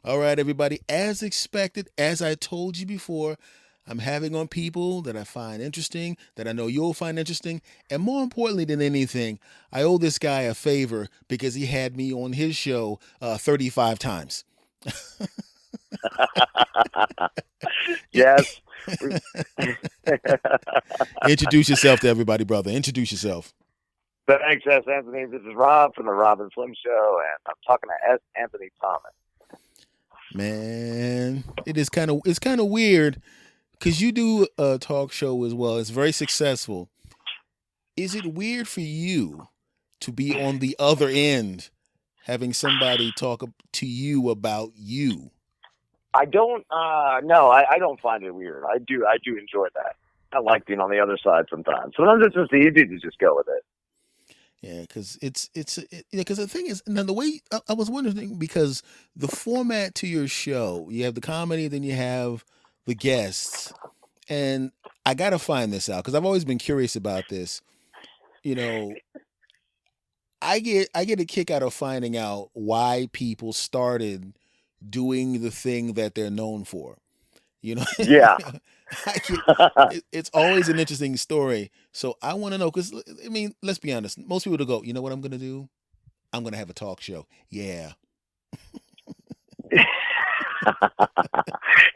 All right, everybody. As expected, as I told you before, I'm having on people that I find interesting, that I know you'll find interesting, and more importantly than anything, I owe this guy a favor because he had me on his show 35 times. Yes. Introduce yourself to everybody, brother. Introduce yourself. Thanks, S. Anthony. This is Rob from the Rob and Slim Show, and I'm talking to S. Anthony Thomas. Man, it's kind of weird because you do a talk show as well. It's very successful. Is it weird for you to be on the other end, having somebody talk to you about you? I don't, no, I don't find it weird. I do enjoy that. I like being on the other side sometimes. Sometimes it's just easy to just go with it. Yeah, because because the thing is, now the way I was wondering, because the format to your show, you have the comedy, then you have the guests, and I gotta find this out because I've always been curious about this. You know, I get a kick out of finding out why people started doing the thing that they're known for. You know, Yeah. it's always an interesting story. So I want to know because I mean, let's be honest. Most people to go, you know what I'm gonna do? I'm gonna have a talk show. Yeah,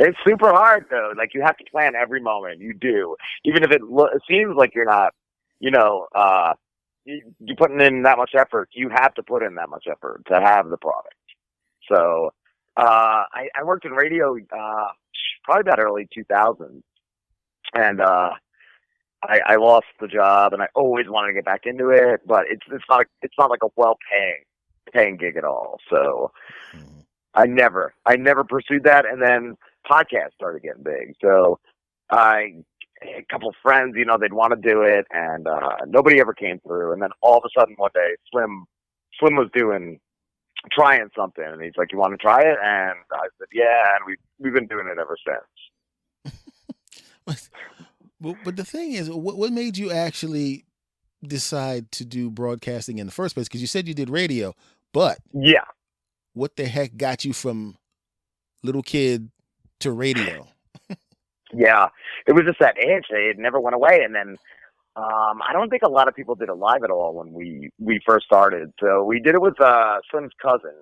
It's super hard though. Like you have to plan every moment. You do, even if it seems like you're not. You know, you're putting in that much effort. You have to put in that much effort to have the product. So I worked in radio probably about early 2000s, and I lost the job, and I always wanted to get back into it, but it's not like a well paying gig at all. So mhm. I never pursued that, and then podcasts started getting big. So I a couple of friends, they'd want to do it, and nobody ever came through. And then all of a sudden one day, Slim was trying something, and he's like, "You want to try it?" And I said, "Yeah," and we've been doing it ever since. But the thing is, what made you actually decide to do broadcasting in the first place? Because you said you did radio, but Yeah, what the heck got you from little kid to radio? yeah. It was just that itch. It never went away, and then I don't think a lot of people did it live at all when we first started. So we did it with Slim's cousin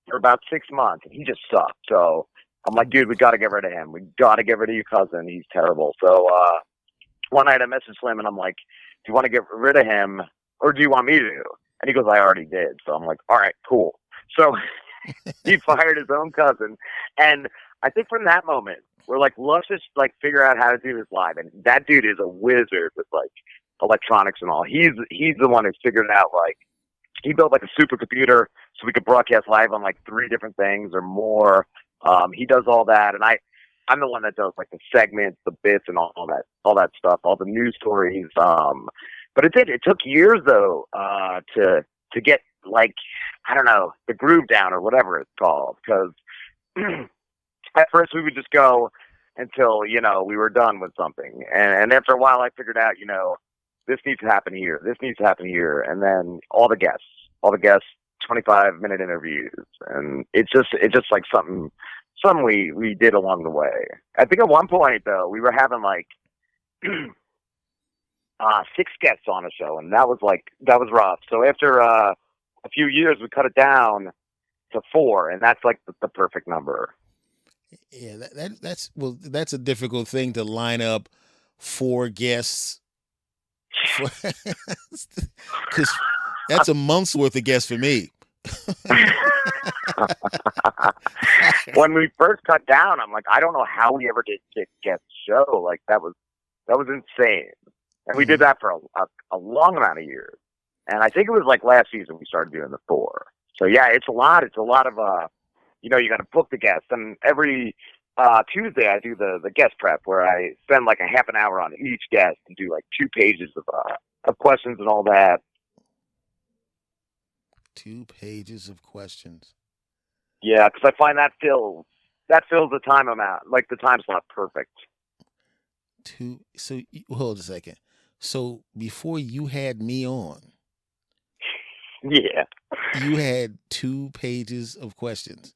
for about 6 months, and he just sucked. So I'm like, dude, we got to get rid of him. We got to get rid of your cousin. He's terrible. So one night I messaged Slim, and I'm like, do you want to get rid of him, or do you want me to? And he goes, I already did. So I'm like, all right, cool. So he fired his own cousin, and I think from that moment we're like, let's just like figure out how to do this live. And that dude is a wizard with like electronics and all. He's the one who figured it out. Like he built like a supercomputer so we could broadcast live on like 3 different things or more. He does all that, and I'm the one that does like the segments, the bits, and all that stuff, all the news stories. But it took years though to get like, I don't know, the groove down or whatever it's called, because at first we would just go until we were done with something, and after a while I figured out this needs to happen here, this needs to happen here, and then all the guests 25-minute interviews, and it's just like something we did along the way. I think at one point though we were having like 6 guests on a show, and that was rough. So after a few years we cut it down to 4, and that's like the perfect number. Yeah, that's a difficult thing to line up 4 guests for, because that's a month's worth of guests for me. When we first cut down, I'm like, I don't know how we ever did 6 guest show. Like that was insane, and we did Mhm. that for a long amount of years. And I think it was like last season we started doing the 4. So yeah, it's a lot. It's a lot of you got to book the guests, and every Tuesday I do the guest prep where I spend like a half an hour on each guest and do like 2 pages of questions and all that. 2 pages of questions. Yeah, because I find that fills the time amount, like the time slot perfect. Two. So hold a second. So before you had me on, Yeah. you had 2 pages of questions.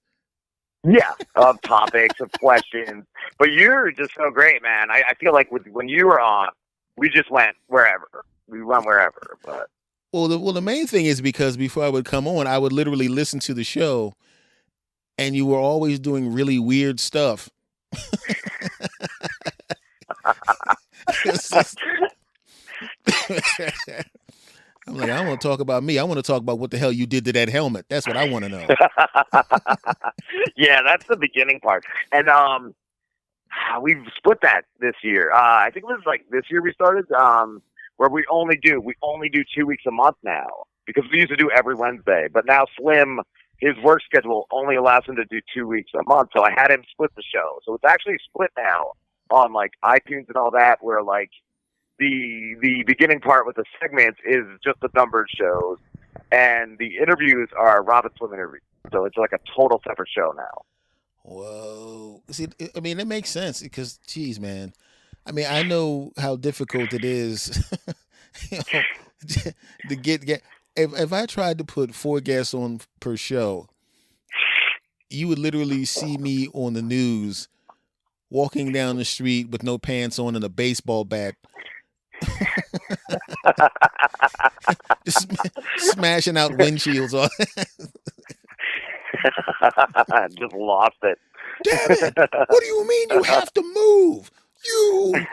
Yeah, of topics, of questions. But you're just so great, man. I feel like when you were on, we just went wherever. We went wherever. But Well, the main thing is because before I would come on, I would literally listen to the show, and you were always doing really weird stuff. It's just- I'm like, I don't want to talk about me. I want to talk about what the hell you did to that helmet. That's what I want to know. yeah, that's the beginning part. And we've split that this year. I think it was like this year we started where we only do 2 weeks a month now, because we used to do every Wednesday. But now Slim, his work schedule only allows him to do 2 weeks a month. So I had him split the show. So it's actually split now on like iTunes and all that, where like the beginning part with the segments is just the numbered shows, and the interviews are Rob and Slim interviews. So it's like a total separate show now. Whoa. See, I mean, it makes sense because, geez, man. I mean, I know how difficult it is you know, to get. If I tried to put 4 guests on per show, you would literally see me on the news walking down the street with no pants on and a baseball bat. Just smashing out windshields. Just lost it. Damn it! What do you mean you have to move? You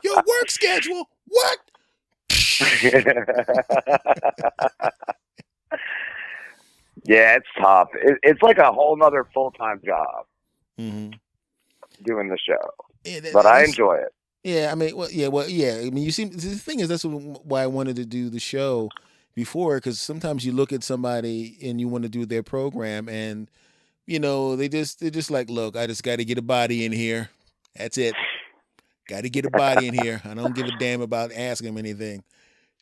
your work schedule? What? Yeah, it's tough. It's like a whole nother full-time job Mm-hmm. doing the show, Yeah, but I enjoy it. Yeah, I mean, yeah. I mean, you see, the thing is, that's why I wanted to do the show before, because sometimes you look at somebody and you want to do their program, and they're just like, look, I just got to get a body in here. That's it. Got to get a body in here. I don't give a damn about asking him anything.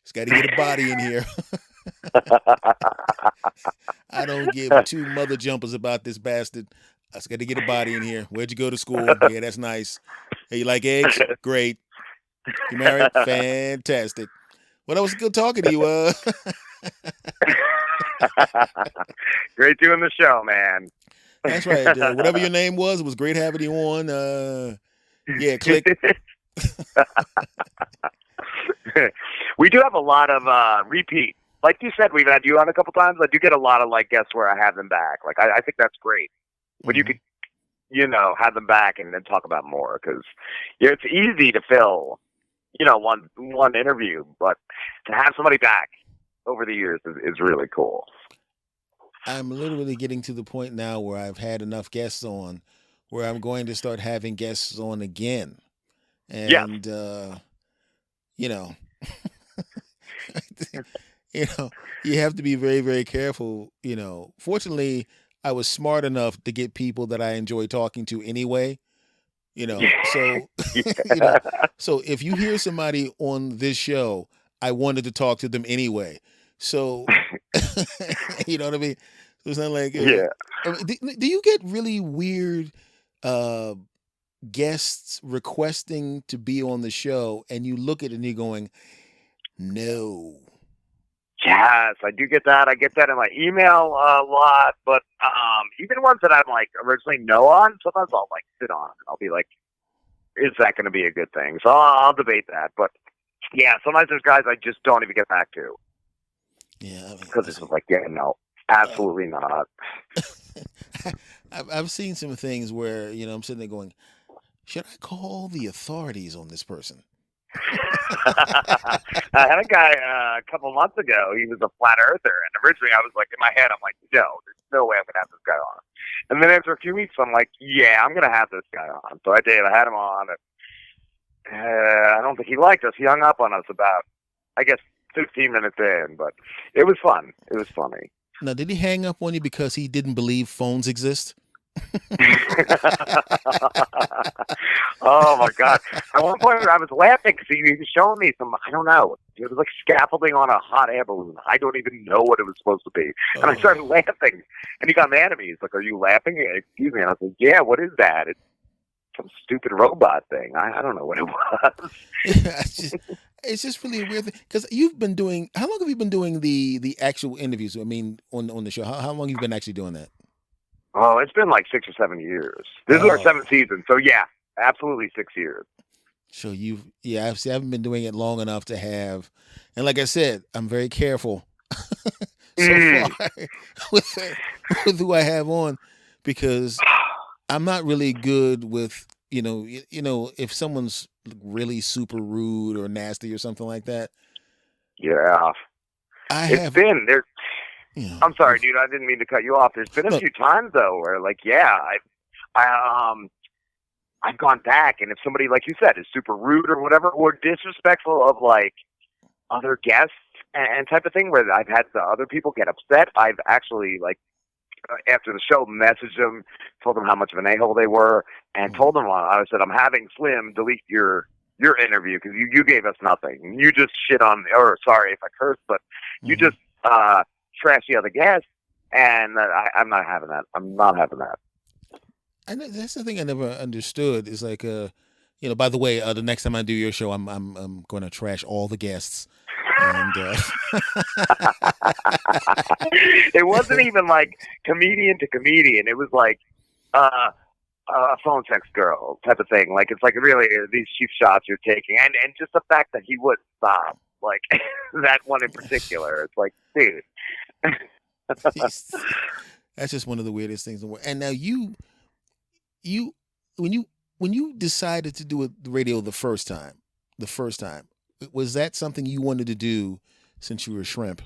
Just got to get a body in here. I don't give 2 mother jumpers about this bastard. I just got to get a body in here. Where'd you go to school? Yeah, that's nice. Hey, you like eggs? Great. You married? Fantastic. Well, that was good talking to you. Great doing the show, man. That's right. Whatever your name was, it was great having you on. Yeah, click. We do have a lot of repeat. Like you said, we've had you on a couple times. I do get a lot of like guests where I have them back. Like I think that's great when you could, have them back and then talk about more, because it's easy to fill, one interview, but to have somebody back over the years is really cool. I'm literally getting to the point now where I've had enough guests on, where I'm going to start having guests on again, and you know, you have to be very, very careful. Fortunately, I was smart enough to get people that I enjoy talking to anyway. So so if you hear somebody on this show, I wanted to talk to them anyway. So you know what I mean? So it's not like do you get really weird guests requesting to be on the show, and you look at it and you're going, no? Yes, I do get that. I get that in my email a lot, but even ones that I'm like originally no on, sometimes I'll like sit on. I'll be like, is that going to be a good thing? So I'll debate that. But yeah, sometimes there's guys I just don't even get back to. Yeah, because it's like, no, absolutely not. I've seen some things where I'm sitting there going, should I call the authorities on this person? I had a guy a couple months ago. He was a flat earther, and originally I was like, in my head, I'm like, no, there's no way I'm gonna have this guy on. And then after a few weeks, I'm like, yeah, I'm gonna have this guy on. So I did. I had him on, and I don't think he liked us. He hung up on us about, I guess, 15 minutes in, but it was fun. It was funny. Now, did he hang up on you because he didn't believe phones exist? Oh my God! At one point, I was laughing because he was showing me some. I don't know. It was like scaffolding on a hot air balloon. I don't even know what it was supposed to be, and I started laughing. And he got mad at me. He's like, "Are you laughing?" Excuse me. And I was like, "Yeah. What is that? It's some stupid robot thing. I don't know what it was." it's just really a weird thing because you've been doing. How long have you been doing the actual interviews? I mean, on the show. How long have you been actually doing that? Oh, it's been like 6 or 7 years. This is our Oh, 7th season, so yeah, absolutely 6 years. so I haven't been doing it long enough to have, and like I said, I'm very careful so far Mm. with with who I have on because I'm not really good with if someone's really super rude or nasty or something like that. Yeah, I it's have been there. you know I'm sorry, dude. I didn't mean to cut you off. There's been a look few times though where, like, yeah, I've gone back, and if somebody, like you said, is super rude or whatever, or disrespectful of like other guests and type of thing, where I've had the other people get upset, I've actually like after the show messaged them, told them how much of an a-hole they were, and mm, told them I said I'm having Slim delete your interview because you gave us nothing. You just shit on, or sorry if I curse, but you mhm. just trash the other guests, and I'm not having that. I'm not having that. And that's the thing I never understood is like by the way, the next time I do your show, I'm going to trash all the guests and It wasn't even like comedian to comedian. It was like uh, a phone sex girl type of thing. Like it's like really these cheap shots you're taking, and just the fact that he wouldn't stop. Like that one in particular. It's like, dude. that's just one of the weirdest things in the world. And now you when you decided to do the radio the first time, was that something you wanted to do since you were a shrimp?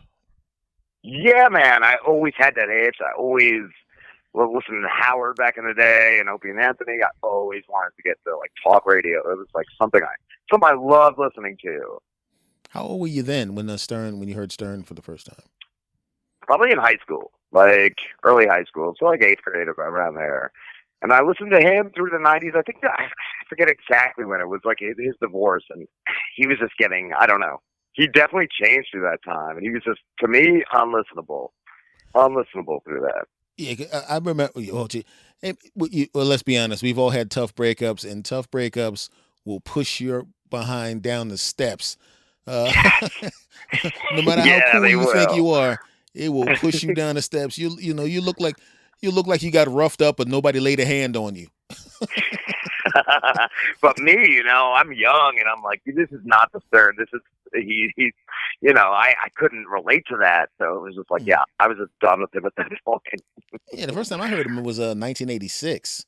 Yeah, man. I always had that itch. I always well, listening to Howard back in the day and Opie and Anthony. I always wanted to get to like talk radio. It was like something I loved listening to. How old were you then when you heard Stern for the first time? Probably in high school, like early high school, so like 8th grade around there. And I listened to him through the '90s. I think I forget exactly when it was, like his divorce, and he was just getting, I don't know. He definitely changed through that time, and he was just, to me, unlistenable through that. Yeah, I remember. Well, let's be honest. We've all had tough breakups, and tough breakups will push your behind down the steps. Uh, no matter how Yeah, cool they you think will. you are, it will push you down the steps. You look like you got roughed up, but nobody laid a hand on you. But me, I'm young, and I'm like, this is not the Stern. This is he. I couldn't relate to that, so it was just like, Mm. yeah, I was just done with him at that point. Yeah, the first time I heard him was 1986.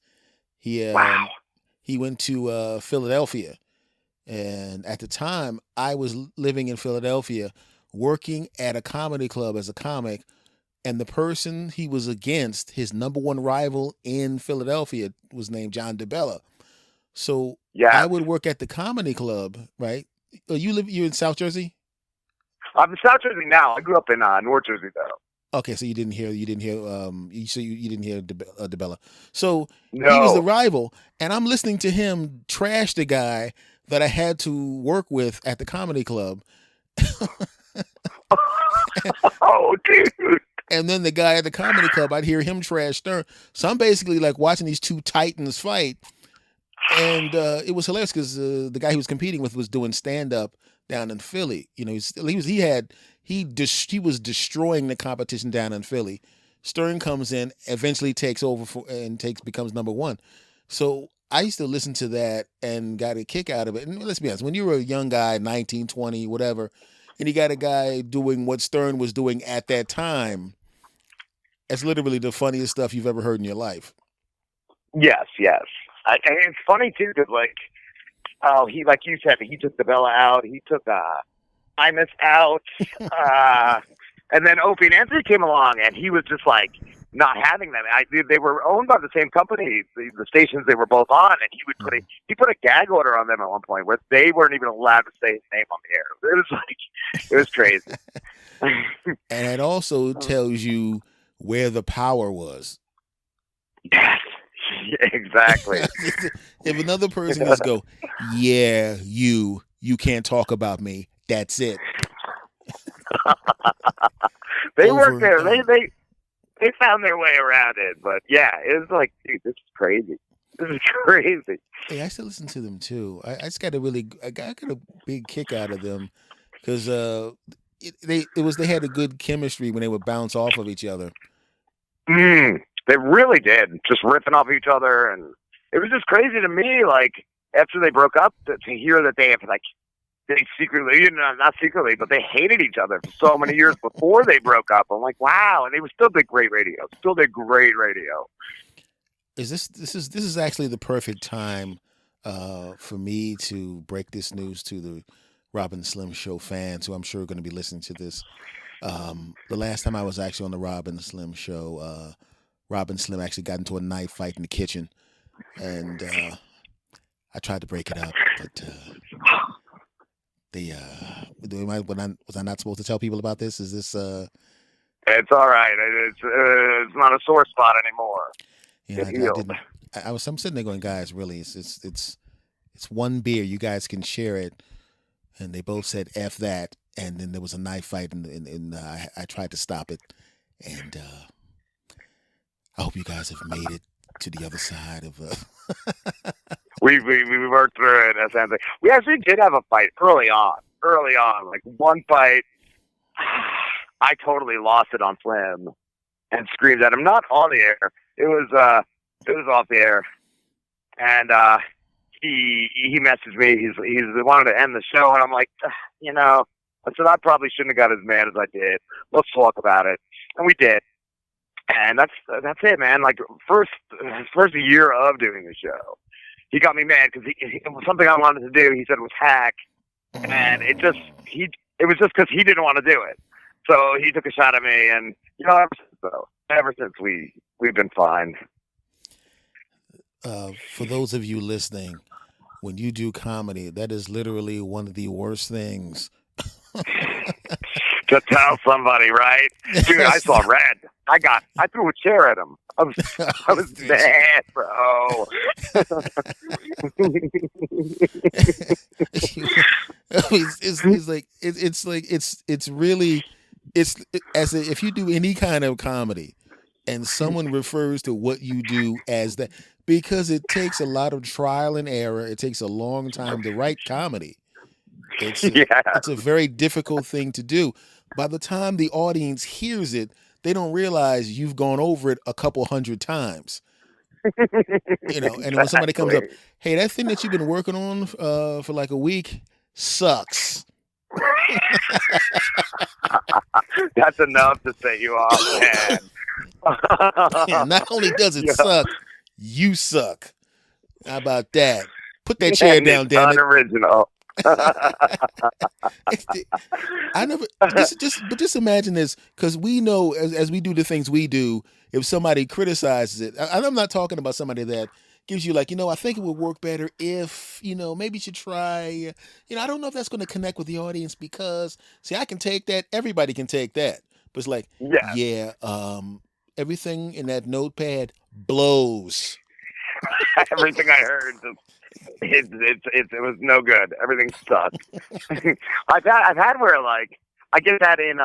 He Wow. he went to Philadelphia, and at the time I was living in Philadelphia, working at a comedy club as a comic, and the person he was against, his number one rival in Philadelphia, was named John DeBella. So I Yeah. would work at the comedy club, right? You're in South Jersey? I'm in South Jersey now. I grew up in North Jersey, though. Okay, so you didn't hear DeBella. So he was the No. rival, and I'm listening to him trash the guy that I had to work with at the comedy club. Oh, dude. And then the guy at the comedy club, I'd hear him trash Stern. So I'm basically like watching these two titans fight, and it was hilarious because the guy he was competing with was doing stand up down in Philly. He was destroying the competition down in Philly. Stern comes in, eventually takes over and becomes number one. So I used to listen to that and got a kick out of it. And let's be honest, when you were a young guy, 19, 20, whatever, and you got a guy doing what Stern was doing at that time, it's literally the funniest stuff you've ever heard in your life. Yes, yes. And it's funny, too, because, like, he, like you said, he took the Bella out. He took Imus out. And then Opie and Anthony came along, and he was just, like, not having them. They were owned by the same company, the stations they were both on, and he put a gag order on them at one point where they weren't even allowed to say his name on the air. It was like, it was crazy. And it also tells you where the power was. Yes, exactly. If another person just go, yeah, you can't talk about me. That's it. They Over worked and there. done. They found their way around it. But yeah, it was like, dude, this is crazy. This is crazy. Hey, I still listen to them too. I just got I got a big kick out of them because they had a good chemistry when they would bounce off of each other. They really did, just ripping off each other, and it was just crazy to me. Like after they broke up, to hear that they secretly, not secretly, but they hated each other for so many years before they broke up. I'm like, wow, and they still did great radio. Still did great radio. This is actually the perfect time for me to break this news to the Rob and Slim Show fans, who I'm sure are going to be listening to this. The last time I was actually on the Rob and Slim Show, Rob and Slim actually got into a knife fight in the kitchen, and I tried to break it up, but was I not supposed to tell people about this? Is this? It's all right. It's not a sore spot anymore. I'm sitting there going, guys, really, it's one beer. You guys can share it, and they both said F that, and then there was a knife fight, and I tried to stop it, and I hope you guys have made it to the other side of. We worked through it. We actually did have a fight early on, like one fight. I totally lost it on Slim and screamed at him, not on the air. It was off the air, and he messaged me. He wanted to end the show, and I'm like, I said I probably shouldn't have got as mad as I did. Let's talk about it, and we did. And that's it, man. Like first year of doing the show, he got me mad because it was something I wanted to do. He said it was hack, and it was just because he didn't want to do it. So he took a shot at me, and ever since we've been fine. For those of you listening, when you do comedy, that is literally one of the worst things. To tell somebody, right? Dude, I saw red. I threw a chair at him. I was mad, bro. It's as if you do any kind of comedy and someone refers to what you do as that, because it takes a lot of trial and error. It takes a long time to write comedy. It's a very difficult thing to do. By the time the audience hears it, they don't realize you've gone over it a couple hundred times. And when somebody comes up, hey, that thing that you've been working on for like a week sucks. That's enough to set you off, man. Not only does it suck, you suck. How about that? Put that chair down, damn it. Unoriginal. Just imagine this, because we know as we do the things we do, if somebody criticizes it, and I'm not talking about somebody that gives you like, I think it would work better if, maybe you should try, I don't know if that's going to connect with the audience, because see, I can take that, everybody can take that, but it's like, everything in that notepad blows. Everything I heard it was no good. Everything sucked. I've had where like I get that in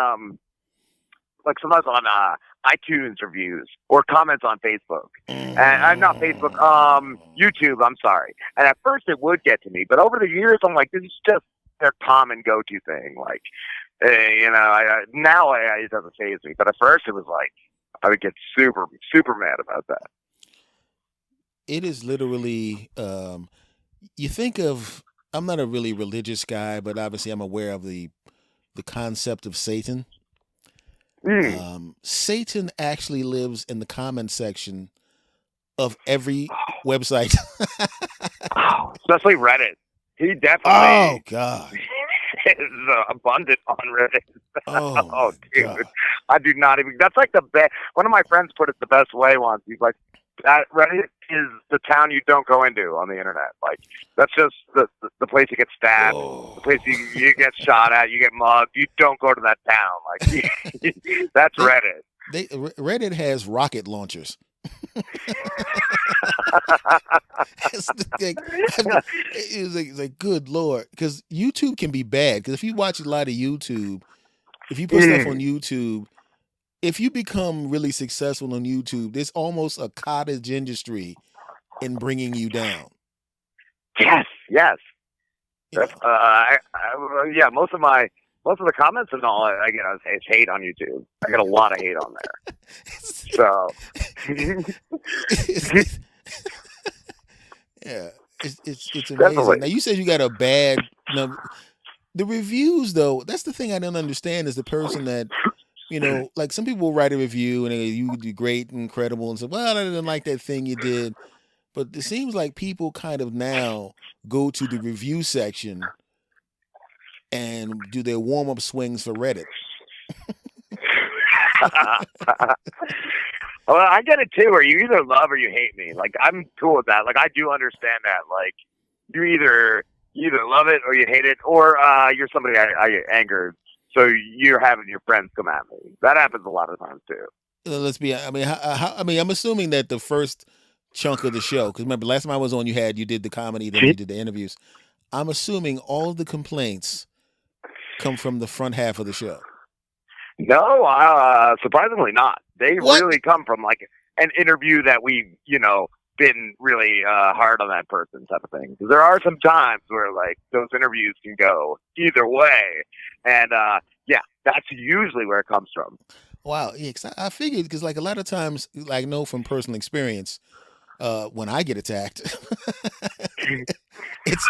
like sometimes on iTunes reviews or comments on Facebook, and I'm not Facebook, YouTube. I'm sorry. And at first it would get to me, but over the years I'm like, this is just their common go-to thing. Like, now it doesn't faze me, but at first it was like I would get super super mad about that. It is literally. You think of, I'm not a really religious guy, but obviously I'm aware of the concept of Satan. Satan actually lives in the comment section of every website. Especially Reddit. He definitely. Oh, God. is abundant on Reddit. Oh, dude. God. I do not even. That's like the best. One of my friends put it the best way once. He's like, Reddit is the town you don't go into on the internet. Like, that's just the place you get stabbed, the place you get shot at, you get mugged. You don't go to that town. Like, that's Reddit. Reddit has rocket launchers. It's like, good Lord, because YouTube can be bad. Because if you watch a lot of YouTube, if you put stuff on YouTube, if you become really successful on YouTube, there's almost a cottage industry in bringing you down. Yes. You know? Yeah. Most of the comments and all I get is hate on YouTube. I get a lot of hate on there. So. Yeah, it's amazing. Definitely. Now you said you got a bad. The reviews though. That's the thing I don't understand is the person that. Like some people will write a review and they go, you do great, incredible, and say, well, I didn't like that thing you did. But it seems like people kind of now go to the review section and do their warm-up swings for Reddit. Well, I get it too, where you either love or you hate me. Like, I'm cool with that. Like, I do understand that. Like, you either love it or you hate it, or you're somebody I get angered. So you're having your friends come at me. That happens a lot of times too. Let's be. I mean, I'm assuming that the first chunk of the show, because remember last time I was on, you did the comedy, then you did the interviews. I'm assuming all of the complaints come from the front half of the show. No, surprisingly not. They really come from like an interview that we've been really hard on that person type of thing. Because there are some times where like those interviews can go either way. And that's usually where it comes from. Wow, yeah, cause I figured because like a lot of times, like I know from personal experience, when I get attacked, it's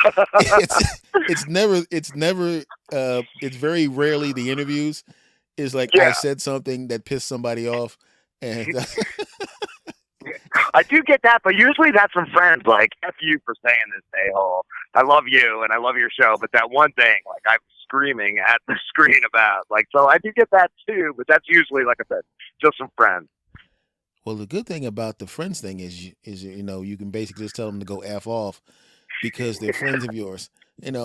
very rarely the interviews. Is like I said something that pissed somebody off, and I do get that, but usually that's from friends. Like, F you for saying this, a-hole. I love you and I love your show, but that one thing, like, I'm screaming at the screen about. Like, so I do get that too, but that's usually, like I said, just some friends. Well, the good thing about the friends thing is you can basically just tell them to go F off because they're friends of yours, and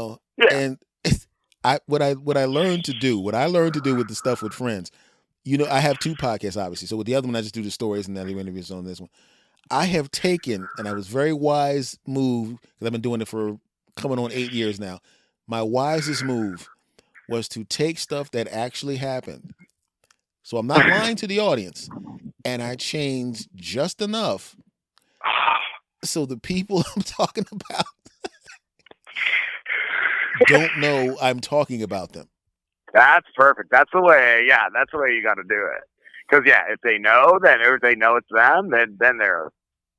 what I learned to do with the stuff with friends, I have two podcasts, obviously. So with the other one, I just do the stories and then the interviews on this one. I have taken, and I was very wise move, because I've been doing it for coming on 8 years now. My wisest move was to take stuff that actually happened. So I'm not lying to the audience. And I changed just enough so the people I'm talking about don't know I'm talking about them. That's perfect. That's the way you got to do it. Because if they know, if they know it's them, then they're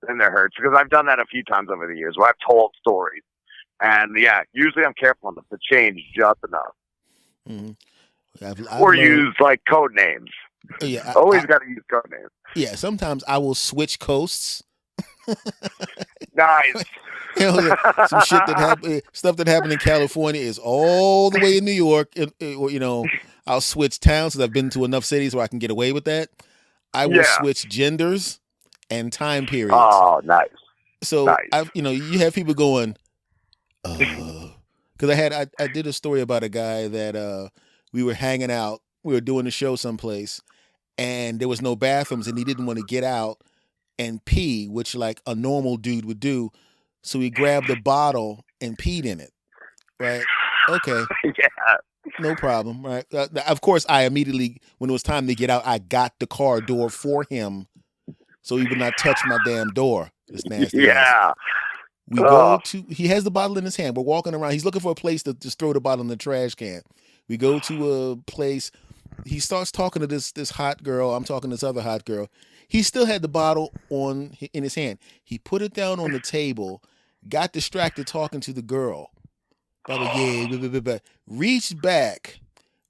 hurt. Because I've done that a few times over the years where I've told stories, and usually I'm careful enough to change just enough, I've or learned, use like code names. Yeah, always got to use code names. Yeah, sometimes I will switch coasts. Nice. Some shit stuff that happened in California is all the way in New York. I'll switch towns because I've been to enough cities where I can get away with that. I will switch genders and time periods. Oh, nice. So nice. You have people going, because I did a story about a guy that we were hanging out. We were doing a show someplace, and there was no bathrooms, and he didn't want to get out and pee, which like a normal dude would do. So he grabbed a bottle and peed in it. Right? Okay. Yeah. No problem. Right. Of course, I immediately, when it was time to get out, I got the car door for him, so he would not touch my damn door. This nasty. Yeah. Ass. We go to. He has the bottle in his hand. We're walking around. He's looking for a place to just throw the bottle in the trash can. We go to a place. He starts talking to this hot girl. I'm talking to this other hot girl. He still had the bottle in his hand. He put it down on the table, got distracted talking to the girl. Reached back,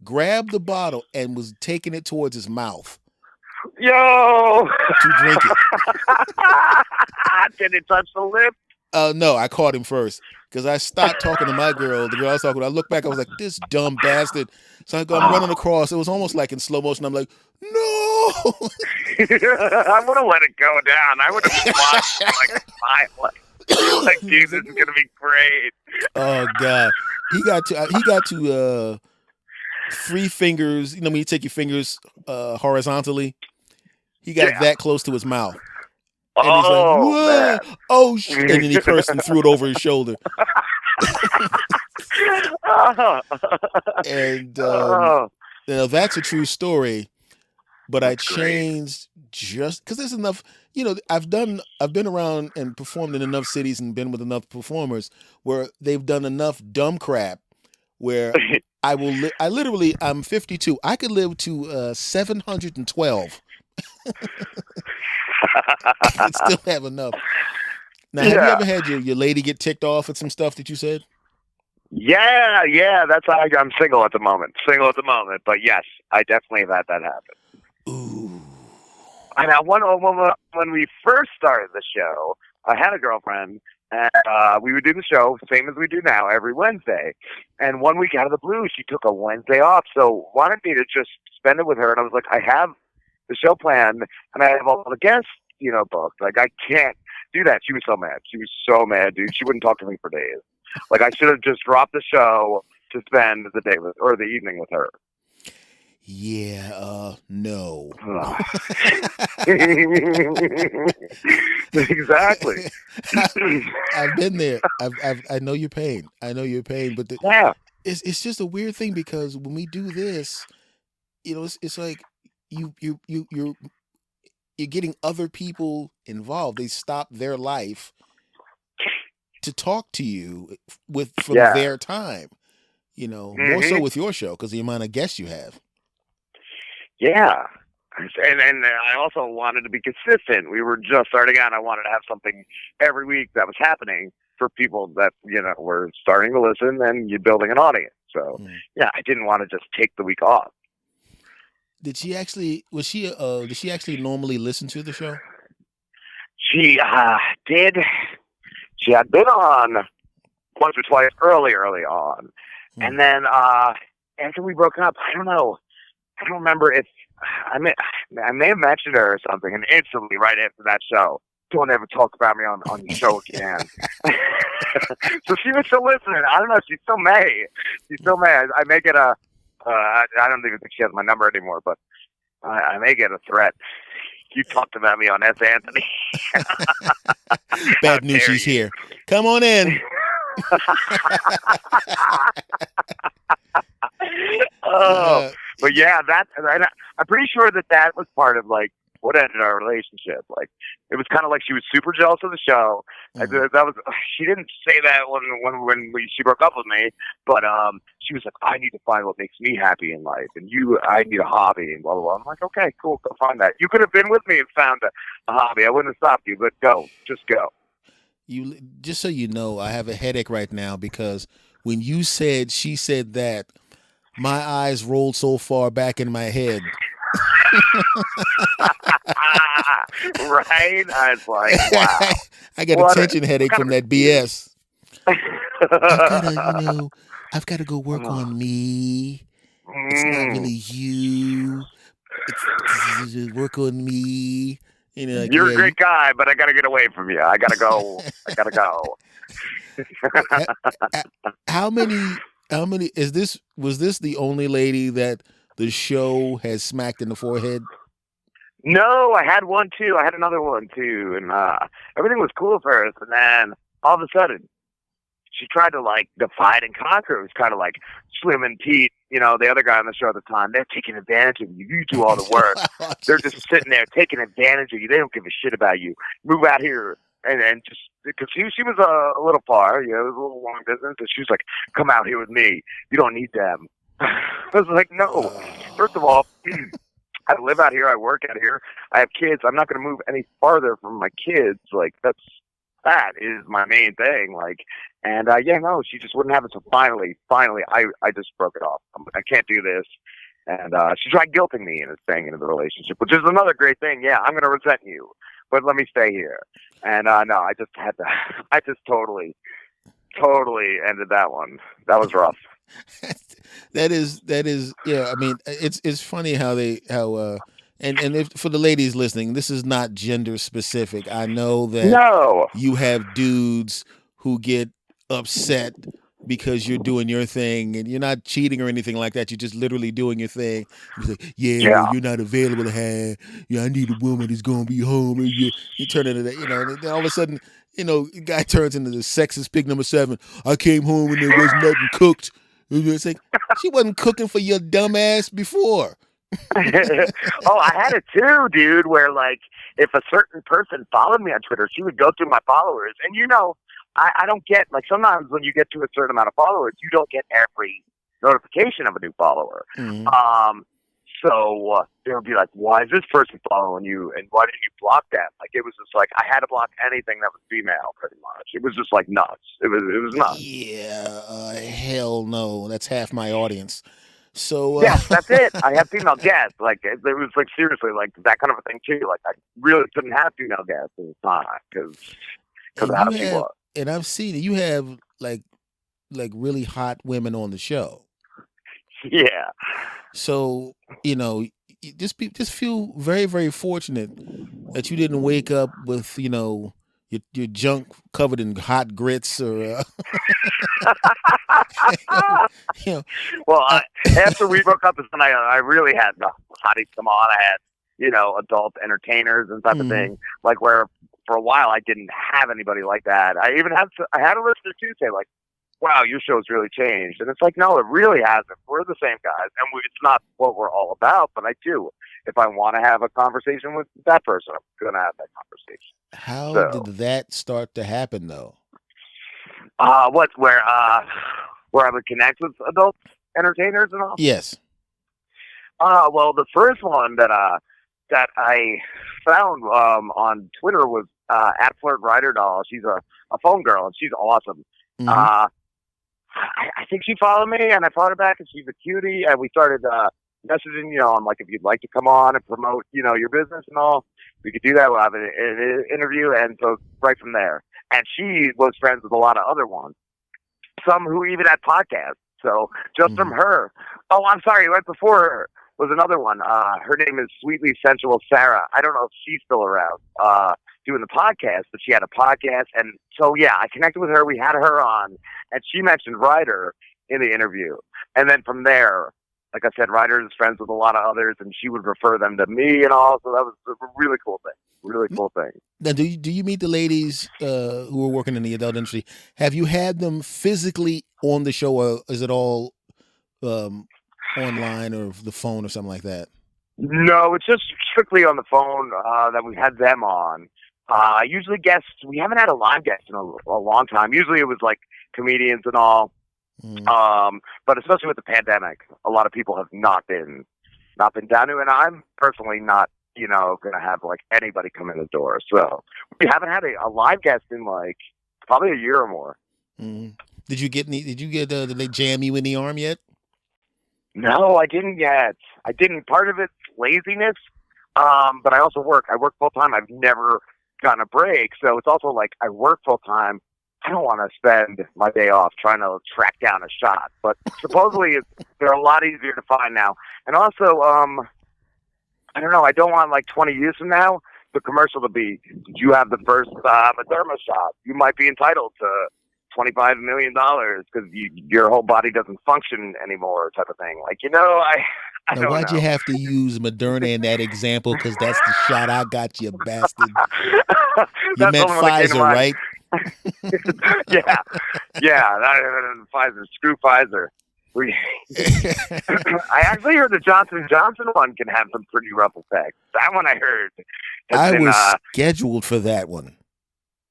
grabbed the bottle, and was taking it towards his mouth. Yo! To drink it. Did it touch the lip? No, I caught him first. Because I stopped talking to my girl, the girl I was talking to. I looked back, I was like, this dumb bastard. So I'm running across. It was almost like in slow motion. I'm like, no! I would have let it go down. I would have smiled like a smile. Like, dude, this is gonna be great. Oh God, he got to three fingers. When you take your fingers horizontally, he got that close to his mouth. And he's like, whoa, oh shit! And then he cursed and threw it over his shoulder. And that's a true story. But I changed just because there's enough, I've been around and performed in enough cities and been with enough performers where they've done enough dumb crap where I literally, I'm 52. I could live to 712. I could still have enough. Now, have you ever had your lady get ticked off at some stuff that you said? Yeah. That's how I'm single at the moment. But yes, I definitely have had that happen. Ooh. I know when we first started the show, I had a girlfriend, and we would do the show same as we do now every Wednesday. And one week out of the blue, she took a Wednesday off, so wanted me to just spend it with her. And I was like, I have the show planned, and I have all the guests, booked. Like, I can't do that. She was so mad. She was so mad, dude. She wouldn't talk to me for days. Like, I should have just dropped the show to spend the day or the evening with her. Yeah, no. Exactly. I've been there. I know your pain. But it's just a weird thing because when we do this, it's like you're getting other people involved. They stop their life to talk to you from their time. More so with your show because the amount of guests you have. Yeah. And I also wanted to be consistent. We were just starting out. I wanted to have something every week that was happening for people that, were starting to listen and you're building an audience. So, I didn't want to just take the week off. Did she actually normally listen to the show? She did. She had been on once or twice early on. And then after we broke up, I don't know. I don't remember if I may have mentioned her or something, and instantly right after that show, don't ever talk about me on your show again. So she was still listening. I don't know. She's still mad. I may get I don't even think she has my number anymore, but I may get a threat. You talked about me on S. Anthony. Bad news. She's here. Come on in. But yeah, I'm pretty sure that was part of like what ended our relationship. Like it was kind of like she was super jealous of the show. She didn't say that when she broke up with me, but she was like, I need to find what makes me happy in life, and I need a hobby, and blah blah blah. I'm like, okay, cool, go find that. You could have been with me and found a hobby. I wouldn't have stopped you, but just go. Just so you know, I have a headache right now because when she said that, my eyes rolled so far back in my head. Right? I was like, wow. I got a tension headache from that BS. I've got to go work on me. It's not really you. It's work on me. You're a great guy, but I got to get away from you. I got to go. How many was this the only lady that the show has smacked in the forehead? No, I had one too. I had another one too, and everything was cool first, and then all of a sudden, she tried to like divide and conquer. It was kind of like Slim and Pete, the other guy on the show at the time. They're taking advantage of you. You do all the work. They're just sitting there taking advantage of you. They don't give a shit about you. Move out here and just because she was a little far, it was a little long distance, and she was like, "Come out here with me. You don't need them." I was like, "No. First of all, I live out here. I work out here. I have kids. I'm not going to move any farther from my kids. Like that is my main thing. Like, and she just wouldn't have it. So finally, I just broke it off. I can't do this. And she tried guilting me into staying into the relationship, which is another great thing. Yeah, I'm going to resent you, but let me stay here. And no, I just had to. I just totally ended that one. That was rough. That is. Yeah, I mean, it's funny how and if for the ladies listening, this is not gender specific. I know that you have dudes who get upset because you're doing your thing and you're not cheating or anything like that. You're just literally doing your thing. You're like, well, you're not available to have. I need a woman who's going to be home. And you turn into that, and then all of a sudden, the guy turns into the sexist pig number 7. I came home and there was nothing cooked. It's like, she wasn't cooking for your dumb ass before. Oh, I had it too, dude, where like if a certain person followed me on Twitter, she would go through my followers. And I don't get, like, sometimes when you get to a certain amount of followers, you don't get every notification of a new follower. Mm-hmm. So they would be like, why is this person following you? And why didn't you block them? Like, it was just like, I had to block anything that was female, pretty much. It was just like nuts. It was nuts. Yeah, hell no. That's half my audience. So Yes, that's it. I have female guests. Like, it was like, seriously, like that kind of a thing too. Like, I really couldn't have female guests at the time because of how she was. And I've seen it. You have like really hot women on the show. Yeah. So, you just feel very, very fortunate that you didn't wake up with, your junk covered in hot grits or Well, after we broke up, is when I really had the hotties come on. I had, adult entertainers and type of thing. Like, where for a while I didn't have anybody like that. I had a listener too say like, wow, your show's really changed. And it's like, no, it really hasn't. We're the same guys. And it's not what we're all about, but I do. If I want to have a conversation with that person, I'm going to have that conversation. How did that start to happen, though? Where I would connect with adult entertainers and all? Yes. Well, the first one that I found on Twitter was at Flirt Rider Doll. She's a phone girl, and she's awesome. Mm-hmm. I think she followed me, and I followed her back, and she's a cutie. And we started messaging, on like, if you'd like to come on and promote, your business and all, we could do that. We'll have an interview, and so right from there. And she was friends with a lot of other ones, some who even had podcasts. So just from her. Oh, I'm sorry, right before her was another one. Her name is Sweetly Sensual Sarah. I don't know if she's still around doing the podcast, but she had a podcast. And so, yeah, I connected with her. We had her on, and she mentioned Ryder in the interview. And then from there, like I said, Ryder is friends with a lot of others, and she would refer them to me and all. So that was a really cool thing. Really cool thing. Now, do you meet the ladies who are working in the adult industry? Have you had them physically on the show, or is it all online or the phone or something like that? No, it's just strictly on the phone that we had them on. Usually guests, we haven't had a live guest in a long time. Usually it was like comedians and all. But especially with the pandemic, a lot of people have not been down to, and I'm personally not, going to have like anybody come in the door. So we haven't had a live guest in like probably a year or more. Did you get did they jam you in the arm yet? No, I didn't yet. I didn't. Part of it's laziness. But I also work. I work full time. I've never gotten a break. So it's also like I work full time. I don't want to spend my day off trying to track down a shot. But supposedly they're a lot easier to find now. And also, I don't know. I don't want like 20 years from now the commercial to be, did you have the first Moderna shot? You might be entitled to $25 million because your whole body doesn't function anymore, type of thing. Like, I don't know. Why'd you have to use Moderna in that example? Because that's the shot I got, you bastard. You meant Pfizer, right? Yeah. Pfizer. Screw Pfizer. I actually heard the Johnson & Johnson one can have some pretty rough effects. That one I heard. I was scheduled for that one.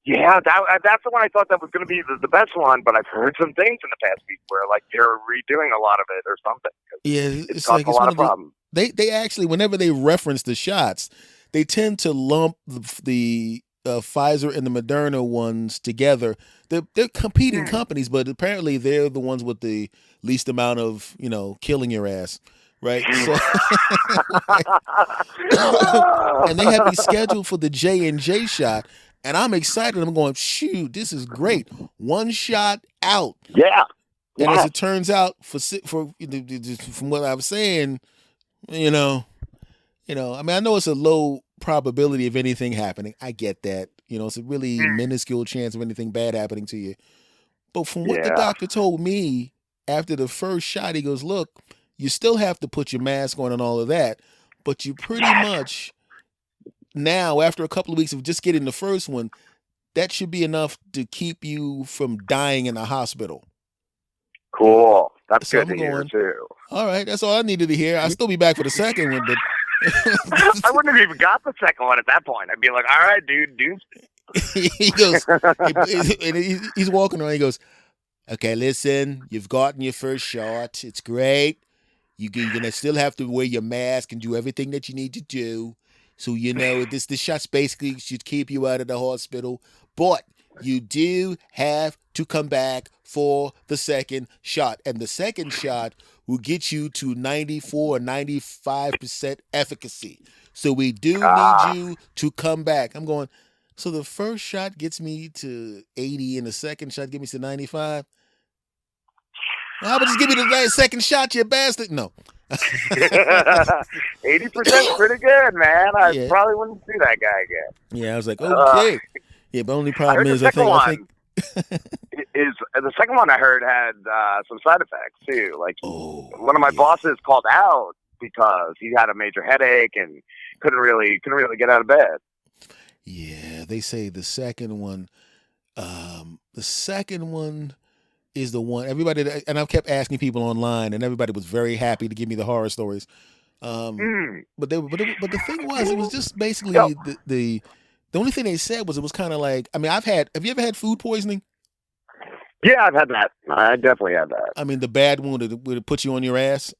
Yeah, that's the one I thought that was going to be the best one, but I've heard some things in the past week where like they're redoing a lot of it or something. Yeah, it's caused a lot of problems. They actually, whenever they reference the shots, they tend to lump the Pfizer and the Moderna ones together. They're competing companies, but apparently they're the ones with the least amount of killing your ass, right? So, and they have me scheduled for the J&J shot. And I'm excited. I'm going, shoot, this is great. One shot out. Yeah. And as it turns out, from what I was saying, I mean, I know it's a low probability of anything happening. I get that. It's a really minuscule chance of anything bad happening to you. But from what the doctor told me after the first shot, he goes, look, you still have to put your mask on and all of that, but you pretty much... Now, after a couple of weeks of just getting the first one, that should be enough to keep you from dying in the hospital. Cool. That's good to hear, too. All right, that's all I needed to hear. I'll still be back for the second one, but I wouldn't have even got the second one at that point. I'd be like, all right, dude. he goes, he's walking around. He goes, okay, listen, you've gotten your first shot. It's great. You're gonna still have to wear your mask and do everything that you need to do. So this shot's basically should keep you out of the hospital, but you do have to come back for the second shot, and the second shot will get you to 94 or 95% efficacy. So we do need you to come back. I'm going. So the first shot gets me to 80, and the second shot gets me to 95. How about just give me the second shot, you bastard? No. 80% pretty good, man. I probably wouldn't see that guy again. Yeah, I was like, okay. Yeah, but only problem is I think is the second one I heard had some side effects too. Like one of my bosses called out because he had a major headache and couldn't really get out of bed. Yeah, they say the second one is the one everybody, and I've kept asking people online, and everybody was very happy to give me the horror stories. But the thing was, it was just basically the only thing they said was it was kind of like, I mean, have you ever had food poisoning? Yeah, I've had that. I definitely had that. I mean, the bad one would it put you on your ass?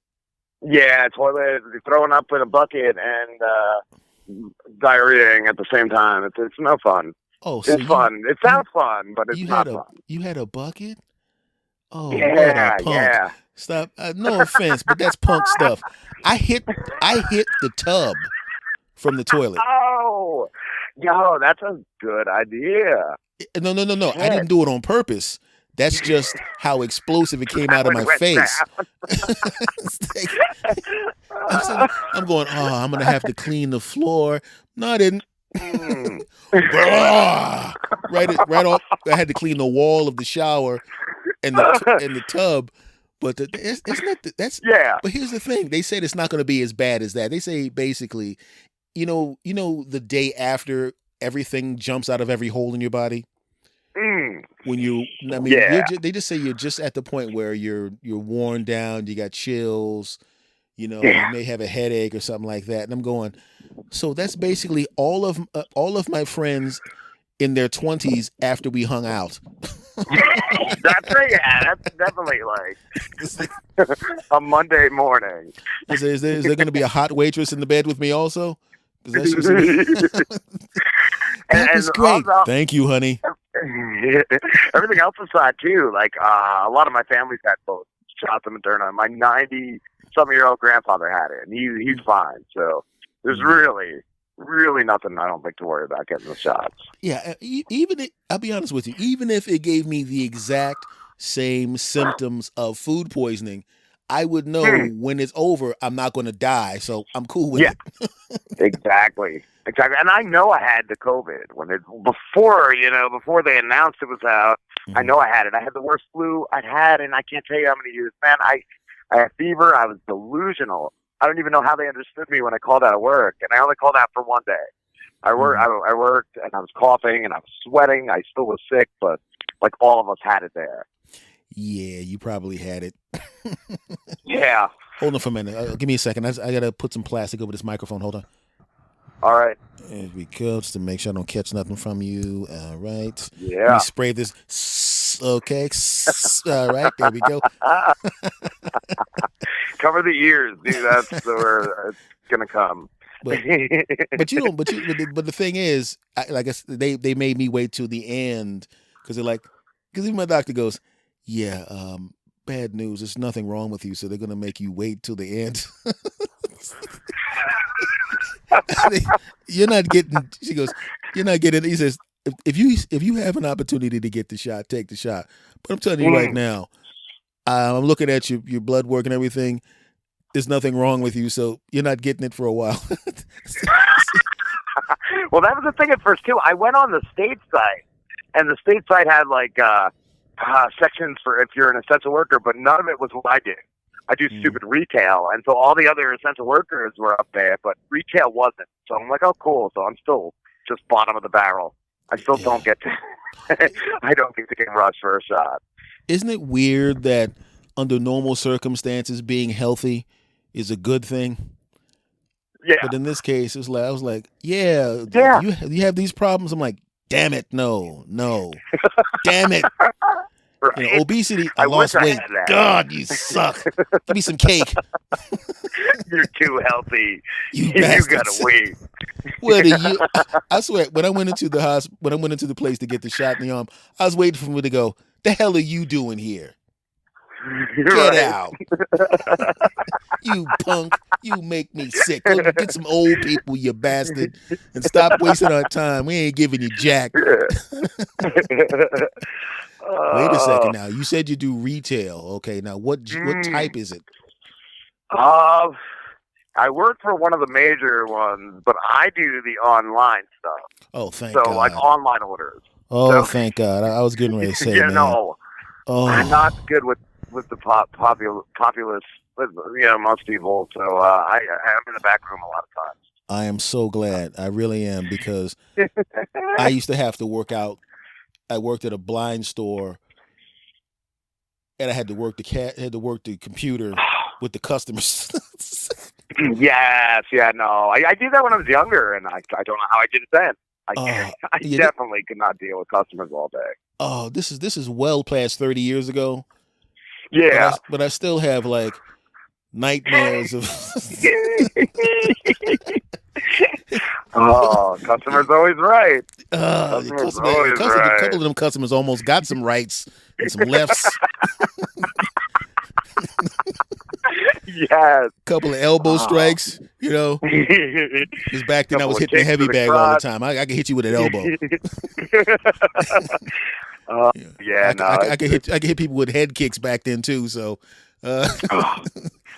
Yeah, toilet, throwing up in a bucket and diarrheaing at the same time. It's no fun. Oh, so it's fun. It sounds fun, but it's not fun. You had a bucket? Oh, yeah, what a punk. Yeah. Stop. No offense, but that's punk stuff. I hit the tub from the toilet. Oh, yo, that's a good idea. No. Yeah. I didn't do it on purpose. That's just how explosive it came out of my face. I'm going, I'm going to have to clean the floor. No, I didn't. right off. I had to clean the wall of the shower and the tub. But it's not that's yeah. But here's the thing: they said it's not going to be as bad as that. They say basically, you know, the day after everything jumps out of every hole in your body. When they just say you're just at the point where you're worn down, you got chills, you may have a headache or something like that. And I'm going, so that's basically all of my friends in their 20s after we hung out. That's definitely like a Monday morning. Is there going to be a hot waitress in the bed with me also? That was great. Also, thank you, honey. Everything else aside too, like a lot of my family's had both shots of Moderna. My 90-something-year-old grandfather had it, and he's fine. So there's really nothing I don't think to worry about getting the shots. Yeah, I'll be honest with you. Even if it gave me the exact same symptoms of food poisoning, I would know when it's over, I'm not going to die. So I'm cool with it. Exactly. And I know I had the COVID before they announced it was out. I know I had it. I had the worst flu I'd had, and I can't tell you how many years. Man, I had fever. I was delusional. I don't even know how they understood me when I called out of work, and I only called out for one day. I worked, and I was coughing, and I was sweating. I still was sick, but like all of us had it there. Yeah, you probably had it. Yeah. Hold on for a minute. Give me a second. I got to put some plastic over this microphone. Hold on. All right. There we go, just to make sure I don't catch nothing from you. All right. Yeah. Let me spray this. Okay. All right. There we go. Cover the ears, dude. That's where it's gonna come. But the thing is, they made me wait till the end because even my doctor goes, yeah, bad news. There's nothing wrong with you, so they're gonna make you wait till the end. You're not getting. She goes, you're not getting. He says, if you have an opportunity to get the shot, take the shot. But I'm telling you right now, I'm looking at your blood work and everything. There's nothing wrong with you, so you're not getting it for a while. Well, that was the thing at first too. I went on the state site, and the state site had like sections for if you're an essential worker, but none of it was what I did. I do stupid retail, and so all the other essential workers were up there, but retail wasn't. So I'm like, oh, cool. So I'm still just bottom of the barrel. I still don't get to. I don't get to get rushed for a shot. Isn't it weird that under normal circumstances, being healthy is a good thing. Yeah. But in this case, it was like I was like, yeah, Yeah. you have these problems. I'm like, damn it, no, damn it. Right. You know, obesity. I wish lost I weight. had that. God, you suck. Give me some cake. You're too healthy. You You bastards. gotta wait. What are you? I swear, when I went into the place to get the shot in the arm, I was waiting for me to go, the hell are you doing here? Get Right. out. You punk. You make me sick. Go get some old people, you bastard, and stop wasting our time. We ain't giving you jack. Wait a second now. You said you do retail. Okay, now what type is it? I work for one of the major ones, but I do the online stuff. Oh, thank so God. like online orders. Oh, So- thank God. I was getting ready to say, Yeah, man. no, Oh, I'm not good with the populace. With, most people. So I'm in the back room a lot of times. I am so glad. I really am, because I used to have to work out. I worked at a blind store, and I had to work the computer with the customers. Yes, yeah, no. I did that when I was younger, and I don't know how I did it then. I definitely could not deal with customers all day. Oh, this is well past 30 years ago. Yeah. But I still have like nightmares of Oh, customer's always right. a couple of them customers almost got some rights and some lefts. Yes. Couple of elbow strikes, Because back then I was hitting the heavy bag all the time. I could hit you with an elbow. I could hit people with head kicks back then too. So.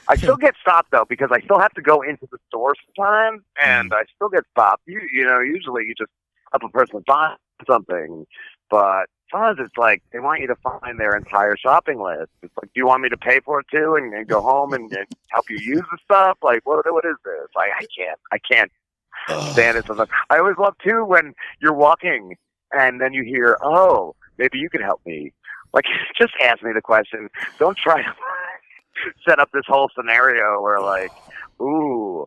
I still get stopped though, because I still have to go into the store sometimes, and I still get stopped. Usually you just help a person find something, but sometimes it's like they want you to find their entire shopping list. It's like, do you want me to pay for it too, and go home and help you use the stuff? Like, what is this? Like, I can't stand it. Sometimes I always love too when you're walking and then you hear, oh, maybe you could help me. Like, just ask me the question. Don't try to set up this whole scenario where like, ooh,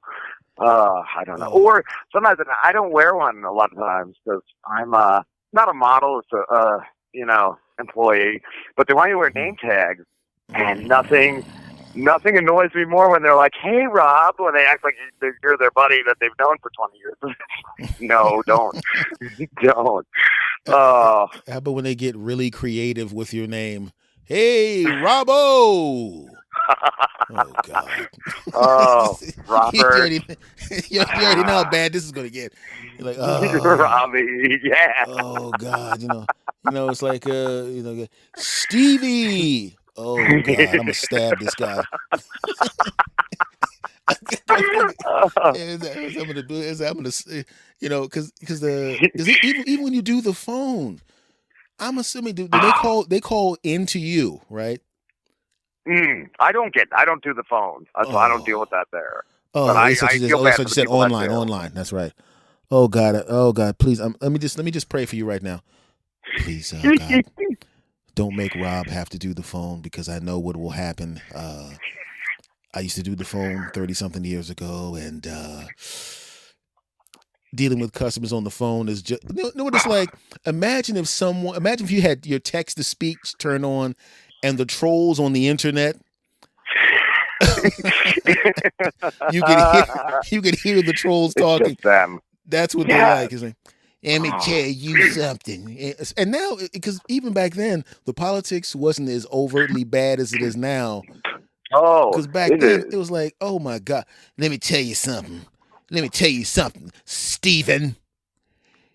I don't know. Or sometimes I don't wear one a lot of times because I'm not a model, it's a employee, but they want you to wear name tags, and nothing annoys me more when they're like, hey, Rob, when they act like you're their buddy that they've known for 20 years. No, don't. Don't. How about when they get really creative with your name? Hey, Robbo. Oh, God. Oh, Robert. You already know how bad this is going to get. You're like, oh, Robbie, yeah. Oh, God, it's like, Stevie. Oh, God, I'm going to stab this guy. I'm going to do because even when you do the phone, I'm assuming do they call into you, right? I don't do the phone, so I don't deal with that there. Oh, but I feel bad for you said online. That's right. Oh God, please. Let me just pray for you right now. Please, God, don't make Rob have to do the phone, because I know what will happen. I used to do the phone 30-something years ago, and dealing with customers on the phone is just, know what it's like? Imagine if you had your text to speech turned on and the trolls on the internet. you could hear the trolls talking. Them. That's what they're like. It's like, let me tell you something. And now, because even back then, the politics wasn't as overtly bad as it is now. Oh, because back then it was like, oh my God, let me tell you something, Stephen.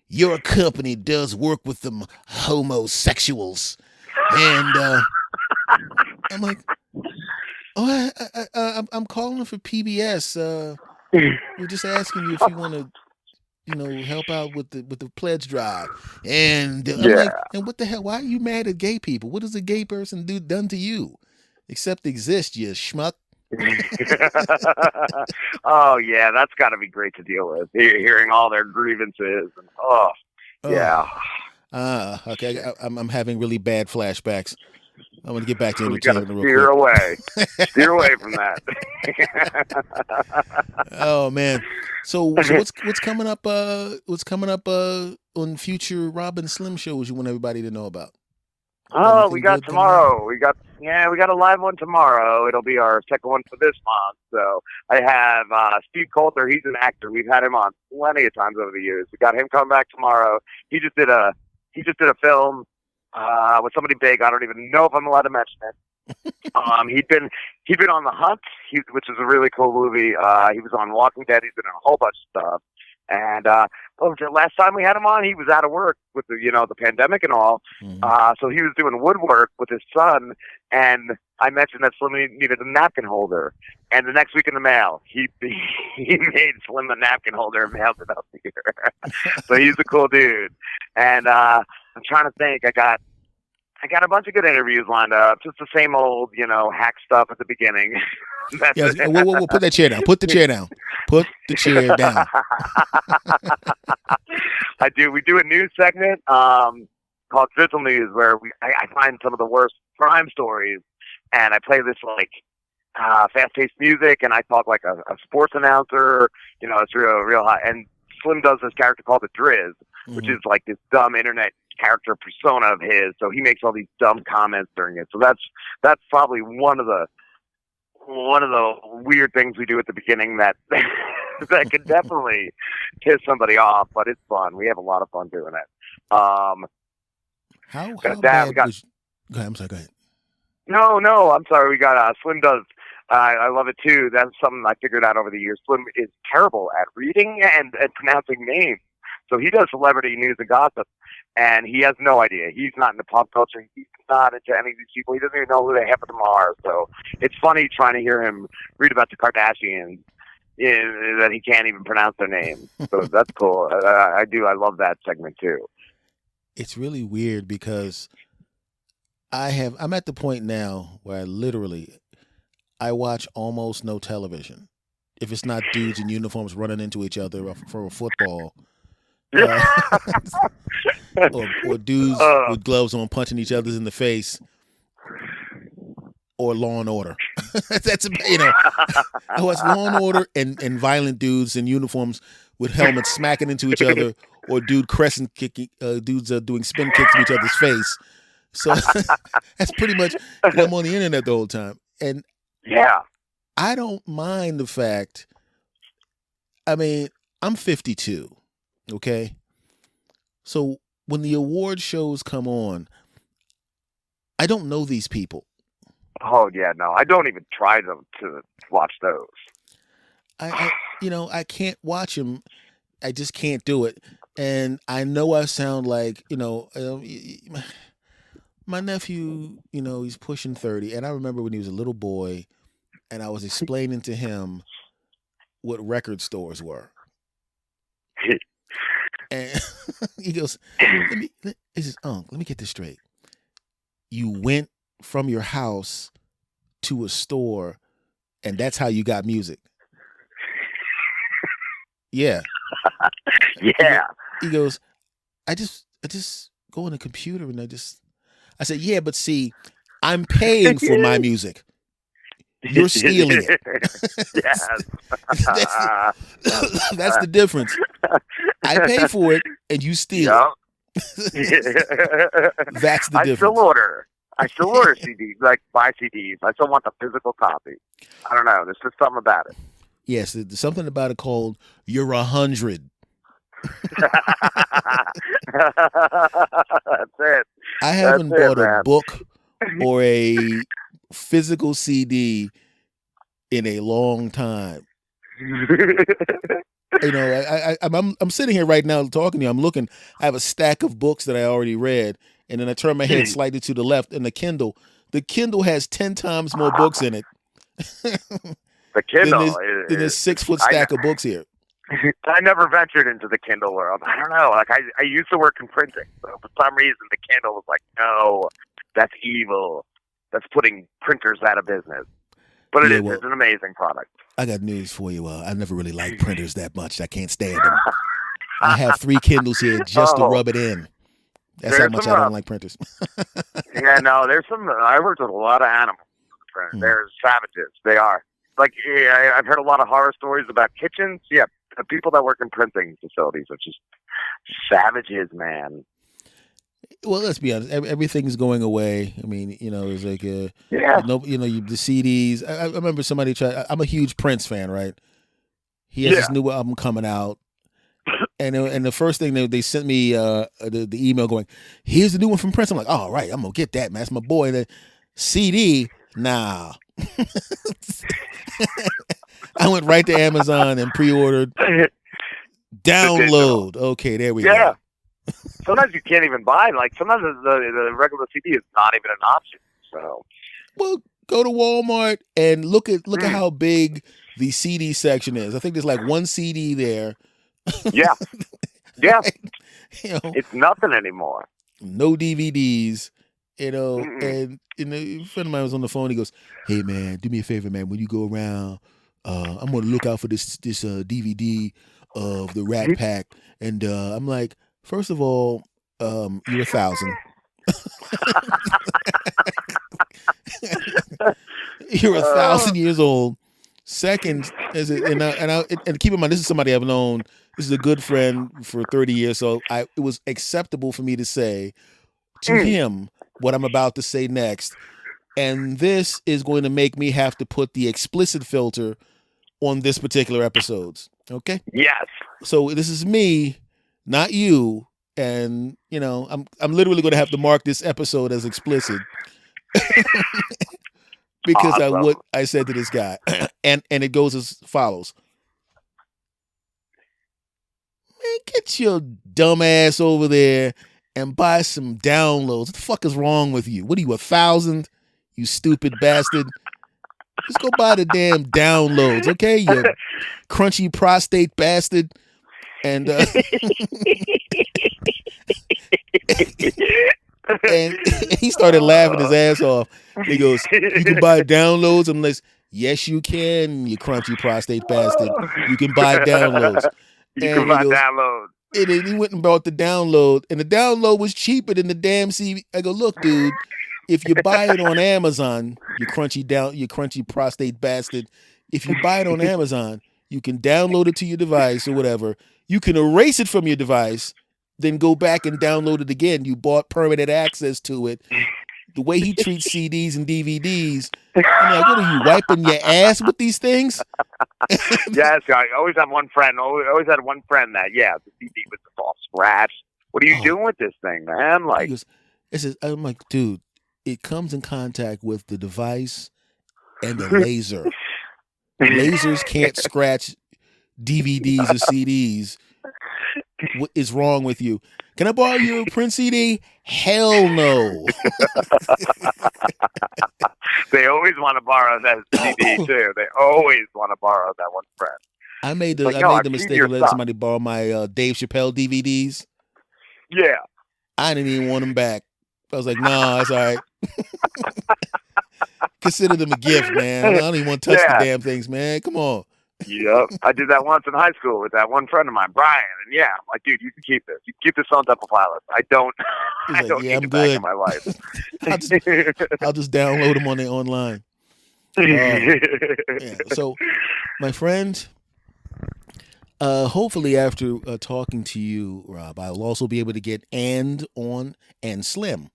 Your company does work with them homosexuals, and I'm like, oh, I'm calling for PBS. We're just asking you if you want to, help out with the pledge drive. And I'm like, and what the hell? Why are you mad at gay people? What has a gay person done to you? Except exist, you schmuck. Oh yeah, that's got to be great to deal with. Hearing all their grievances and yeah. Okay, I'm having really bad flashbacks. I'm gonna get back to We got to entertainment real steer quick. away. Steer away from that. Oh man. So what's coming up? What's coming up on future Rob and Slim shows you want everybody to know about? Oh, Anything we got good coming up? tomorrow. We got a live one tomorrow. It'll be our second one for this month. So I have Steve Coulter. He's an actor. We've had him on plenty of times over the years. We got him coming back tomorrow. He just did a film with somebody big. I don't even know if I'm allowed to mention it. He'd been on The Hunt, which is a really cool movie. He was on Walking Dead. He's been in a whole bunch of stuff. And the last time we had him on, he was out of work with the pandemic and all. Mhm. So he was doing woodwork with his son, and I mentioned that Slim needed a napkin holder. And the next week in the mail, he made Slim a napkin holder and mailed it up here. So he's a cool dude. And I'm trying to think. I got a bunch of good interviews lined up. Just the same old, hack stuff at the beginning. Yes. We'll put that chair down. Put the chair down. Put the chair down. We do a news segment called Drizzle News, where I find some of the worst crime stories, and I play this fast-paced music, and I talk like a sports announcer. It's real hot. And Slim does this character called the Driz, which is like this dumb internet character persona of his. So he makes all these dumb comments during it. So that's probably one of the weird things we do at the beginning that that could definitely piss somebody off, but it's fun. We have a lot of fun doing it. How bad was? Go ahead. I'm sorry. Go ahead. No, I'm sorry. We got Slim does. I love it too. That's something I figured out over the years. Slim is terrible at reading and pronouncing names. So he does celebrity news and gossip, and he has no idea. He's not into pop culture. He's not into any of these people. He doesn't even know who the half of them are. So it's funny trying to hear him read about the Kardashians that he can't even pronounce their names. So that's cool. I love that segment too. It's really weird because I'm at the point now where I watch almost no television. If it's not dudes in uniforms running into each other for a football. Or dudes with gloves on punching each other in the face, or Law and Order. That's I watch Law and Order and violent dudes in uniforms with helmets smacking into each other, or dudes doing spin kicks to each other's face. So that's pretty much. I'm on the internet the whole time, and I don't mind the fact. I mean, I'm 52. Okay, so when the award shows come on, I don't know these people. Oh yeah, no, I don't even try to watch those. I can't watch them. I just can't do it. And I know I sound like my nephew. He's pushing 30, and I remember when he was a little boy, and I was explaining to him what record stores were. And he goes, he says, let me get this straight. You went from your house to a store, and that's how you got music. Yeah. Yeah. He goes, I just go on the computer and I said, yeah, but see, I'm paying for my music. You're stealing it. Yes. That's the difference. I pay for it and you steal it. That's the difference. I still order CDs, like buy CDs. I still want the physical copy. I don't know. There's just something about it. Yes, there's something about it called You're 100. That's it. I haven't bought a book or a physical CD in a long time. I'm sitting here right now talking to you. I'm looking. I have a stack of books that I already read, and then I turn my head slightly to the left, and the Kindle has 10 times more books in it. The Kindle than this 6-foot stack of books here. I never ventured into the Kindle world. I don't know. Like I used to work in printing, so for some reason the Kindle was like, no, that's evil. That's putting printers out of business. But it's an amazing product. I got news for you. I never really liked printers that much. I can't stand them. I have 3 Kindles here just to rub it in. That's how much I don't like printers. Yeah, no, there's some. I worked with a lot of animals. They're savages. They are. Like, yeah, I've heard a lot of horror stories about kitchens. Yeah, the people that work in printing facilities are just savages, man. Well, let's be honest. Everything's going away. I mean, it's like the CDs. I remember somebody tried. I'm a huge Prince fan, right? He has this new album coming out, and the first thing they sent me the email going, "Here's the new one from Prince." I'm like, "All right, I'm gonna get that, man. That's my boy." The CD, nah. I went right to Amazon and pre-ordered. Download. Okay, there we go. Sometimes you can't even buy. Like sometimes the regular CD is not even an option. So, well, go to Walmart and look at how big the CD section is. I think there's like one CD there. Yeah. It's nothing anymore. No DVDs. And a friend of mine was on the phone. He goes, "Hey man, do me a favor, man. When you go around, I'm gonna look out for this DVD of the Rat Pack." And I'm like, first of all, you're 1,000. You're 1,000 years old. Second, and keep in mind, this is somebody I've known. This is a good friend for 30 years, so it was acceptable for me to say to him what I'm about to say next. And this is going to make me have to put the explicit filter on this particular episodes. Okay? Yes. So this is me, not you. And I'm literally going to have to mark this episode as explicit because awesome. what I said to this guy, and it goes as follows: "Man, get your dumb ass over there and buy some downloads. What the fuck is wrong with you? What are you, 1,000? You stupid bastard! Just go buy the damn downloads, okay? You crunchy prostate bastard." And and he started laughing his ass off. He goes, "You can buy downloads unless..." "Yes, you can, you crunchy prostate bastard. You can buy downloads." Downloads. And he went and bought the download, and the download was cheaper than the damn CD. I go, "Look, dude, if you buy it on Amazon, you crunchy prostate bastard. If you buy it on Amazon, you can download it to your device or whatever. You can erase it from your device, then go back and download it again. You bought permanent access to it." The way he treats CDs and DVDs, I'm like, "What are you, wiping your ass with these things?" Yes, I always have one friend. Always had one friend that the CD was all scratched. What are you doing with this thing, man? Like, I'm like, "Dude, it comes in contact with the device and the laser. Lasers can't scratch DVDs or CDs. What is wrong with you? Can I borrow your Prince CD? Hell no." They always want to borrow that CD too. They always want to borrow that one friend. I made the mistake of letting somebody borrow my Dave Chappelle DVDs. Yeah. I didn't even want them back. I was like, "No, that's all right." Consider them a gift, man. I don't even want to touch the damn things, man. Come on. Yep. I did that once in high school with that one friend of mine, Brian. And I'm like, "Dude, you can keep this. You can keep this on top of playlist. I don't need I'm it good. back in my life." I'll just download them on online. So, my friend, hopefully after talking to you, Rob, I'll also be able to get on and Slim.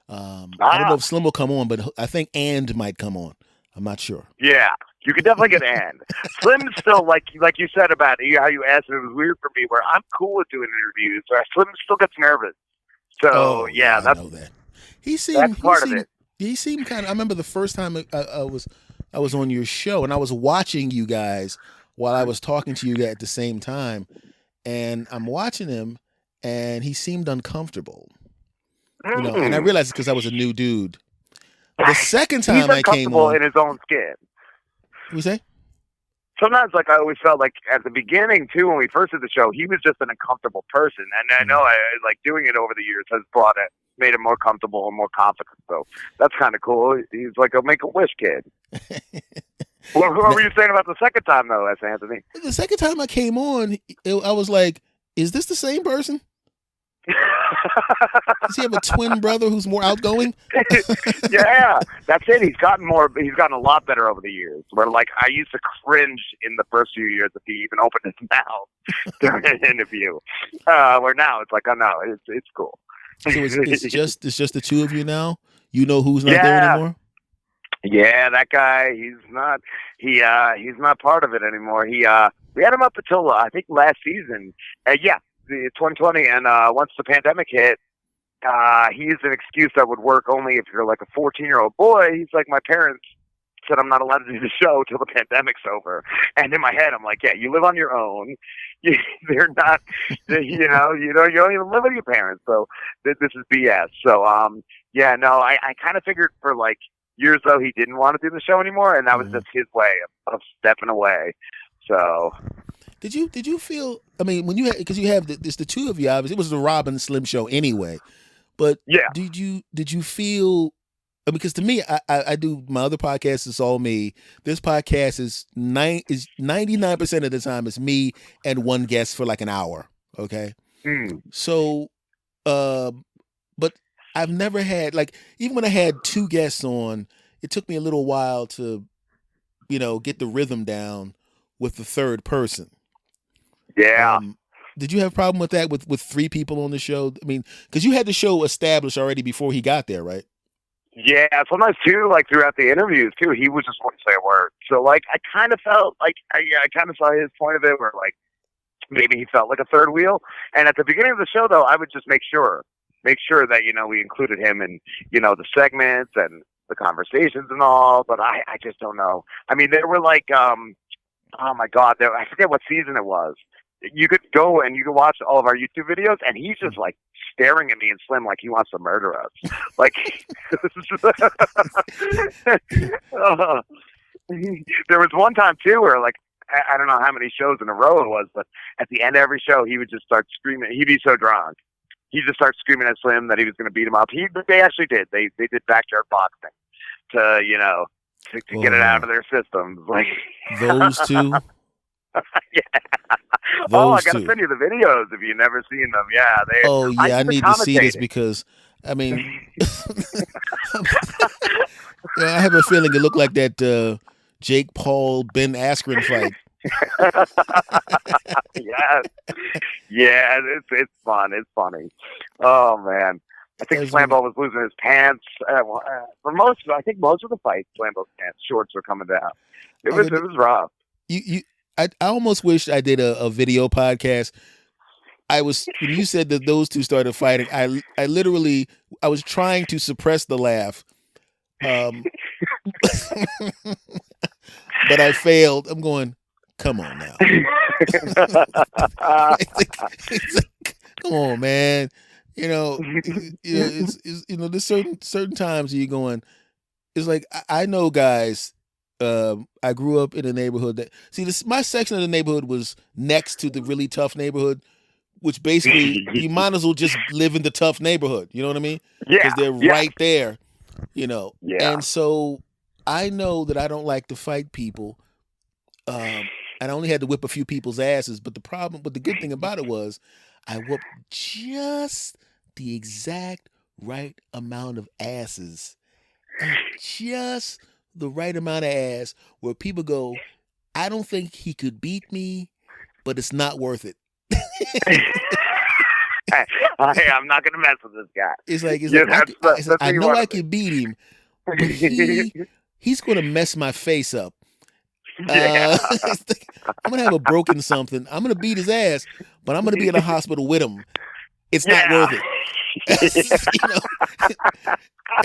I don't know if Slim will come on, but I think and might come on. I'm not sure. Yeah. You could definitely get and. Slim's still, like you said about how you asked, it was weird for me, where I'm cool with doing interviews. Slim still gets nervous. So, I know that. That's part of it. He seemed kind of. I remember the first time I was on your show, and I was watching you guys while I was talking to you at the same time, and I'm watching him, and he seemed uncomfortable. And I realized it's because I was a new dude. The second time I came on, in his own skin. What you say? Sometimes, I always felt like at the beginning too, when we first did the show, he was just an uncomfortable person, and I know doing it over the years has made him more comfortable and more confident. So that's kind of cool. He's like a Make-A-Wish kid. What were you saying about the second time though, S. Anthony? The second time I came on, I was like, "Is this the same person?" Does he have a twin brother who's more outgoing? Yeah, that's it. He's gotten a lot better over the years. Where like I used to cringe in the first few years if he even opened his mouth during an interview. Where now it's like, oh no, it's cool. So it's just the two of you now. You know who's not there Yeah, anymore. yeah, that guy. He's not part of it anymore. We had him up until I think last season. Yeah, the 2020, and once the pandemic hit. He used an excuse that would work only if you're like a 14-year-old boy. He's like, my parents said I'm not allowed to do the show till the pandemic's over. And in my head, I'm like, yeah, you live on your own. They're not, you don't even live with your parents. So this is BS. So, yeah, no, I kind of figured for like years though he didn't want to do the show anymore, and that was just his way of stepping away. So. Did you feel? I mean, when you had, because you have it's the two of you. Obviously, it was the Rob and Slim show anyway. But yeah, did you feel? Because to me, I do my other podcast. It's all me. This podcast is 99% of the time it's me and one guest for like an hour. Okay, so, but I've never had like, even when I had two guests on, it took me a little while to, get the rhythm down with the third person. Yeah. Did you have a problem with that with three people on the show? I mean, because you had the show established already before he got there, right? Yeah, sometimes too, like throughout the interviews too, he was just wouldn't say a word. So like, I kind of felt like I kind of saw his point of it, where like maybe he felt like a third wheel. And at the beginning of the show, though, I would just make sure that we included him in the segments and the conversations and all. But I just don't know. I mean, there were like oh my God, I forget what season it was. You could go and you could watch all of our YouTube videos, and he's just like staring at me and Slim like he wants to murder us. Like, there was one time too where like I don't know how many shows in a row it was, but at the end of every show he would just start screaming. He'd be so drunk, he'd just start screaming at Slim that he was going to beat him up. They actually did. They did backyard boxing to to get it out of their systems. Like those two. Yeah. Those I gotta two. send you the videos if you've never seen them. Yeah, I need to see this because I mean, I have a feeling it looked like that Jake Paul Ben Askren fight. Yeah, it's fun. It's funny. Oh man, I think Slambo was losing his pants for most. I think most of the fights, Slambo's pants shorts were coming down. It was rough. I almost wish I did a video podcast. When you said that those two started fighting, I literally was trying to suppress the laugh, but I failed. I'm going, come on now. It's like, come on, man. There's certain times you're going. It's like I know guys. I grew up in a neighborhood my section of the neighborhood was next to the really tough neighborhood, which basically you might as well just live in the tough neighborhood. You know what I mean? Yeah. Because they're right there, Yeah. And so I know that I don't like to fight people. And I only had to whip a few people's asses. But the good thing about it was I whooped just the exact right amount of asses. And just the right amount of ass where people go, I don't think he could beat me, but it's not worth it. I'm not gonna mess with this guy. It's like I know I can beat him, but he's gonna mess my face up. Yeah. I'm gonna have a broken something. I'm gonna beat his ass, but I'm gonna be in the hospital with him. It's not worth it.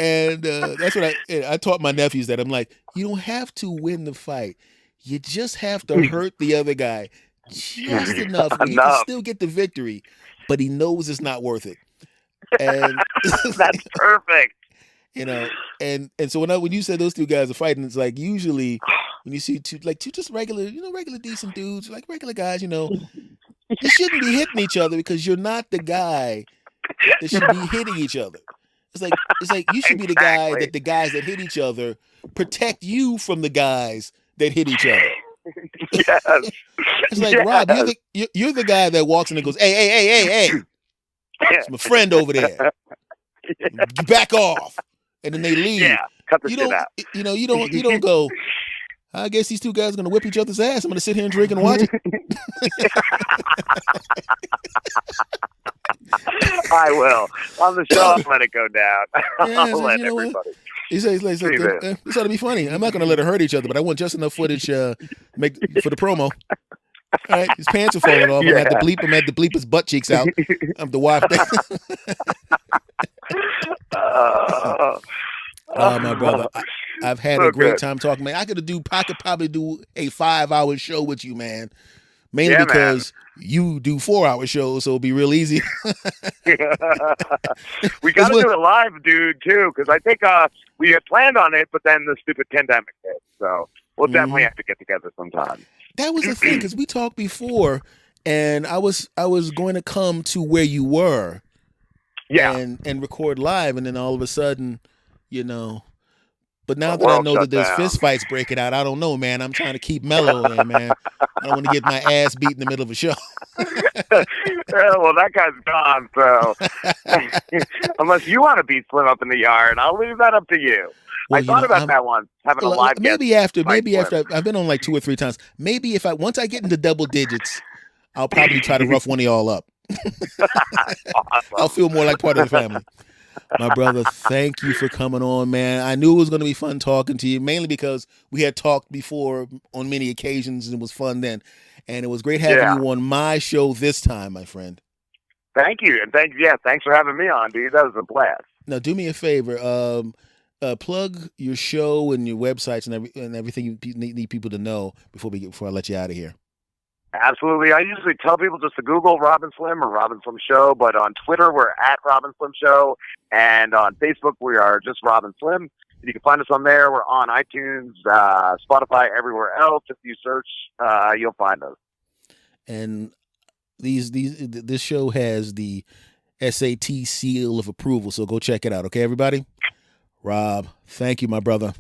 And that's what I taught my nephews, that I'm like, you don't have to win the fight. You just have to hurt the other guy just enough where he can still get the victory, but he knows it's not worth it. And that's perfect. And so when you said those two guys are fighting, it's like usually when you see two just regular decent dudes, like regular guys, you shouldn't be hitting each other because you're not the guy that should be hitting each other. It's like you should be the guy that the guys that hit each other protect you from the guys that hit each other. Yes. It's like, Rob, you're the guy that walks in and goes, hey. It's my friend over there. Back off. And then they leave. Yeah, cut the You shit don't, out. you don't go, I guess these two guys are going to whip each other's ass. I'm going to sit here and drink and watch it. I will. On the show, I'll let it go down. I'll let everybody. He says, this ought to be funny. I'm not going to let it hurt each other, but I want just enough footage make for the promo. All right, his pants are falling off. I had to bleep him. I had to bleep his butt cheeks out. I'm the wife. My brother, I've had a great time talking, man. I could probably do a 5-hour show with you, man. Mainly because you do 4-hour shows, so it'll be real easy. We got to do it live, dude, too, because I think we had planned on it, but then the stupid pandemic hit. So we'll definitely have to get together sometime. That was the thing, because we talked before, and I was going to come to where you were, and record live, and then all of a sudden, But now that I know that there's fist fights breaking out, I don't know, man. I'm trying to keep mellow there, man. I don't want to get my ass beat in the middle of a show. Well, that guy's gone, so unless you want to beat Slim up in the yard, I'll leave that up to you. Well, I thought about that once, having a live maybe after I've been on like 2 or 3 times. Maybe once I get into double digits, I'll probably try to rough one of y'all up. Awesome. I'll feel more like part of the family. My brother, thank you for coming on, man. I knew it was going to be fun talking to you, mainly because we had talked before on many occasions, and it was fun then. And it was great having you on my show this time, my friend. Thank you, and thanks for having me on, dude. That was a blast. Now, do me a favor. Plug your show and your websites and everything you need people to know before I let you out of here. Absolutely. I usually tell people just to Google Robin Slim or Robin Slim Show, but on Twitter, we're at Robin Slim Show, and on Facebook, we are just Robin Slim. And you can find us on there. We're on iTunes, Spotify, everywhere else. If you search, you'll find us. And this show has the SAT seal of approval, so go check it out, okay, everybody? Rob, thank you, my brother.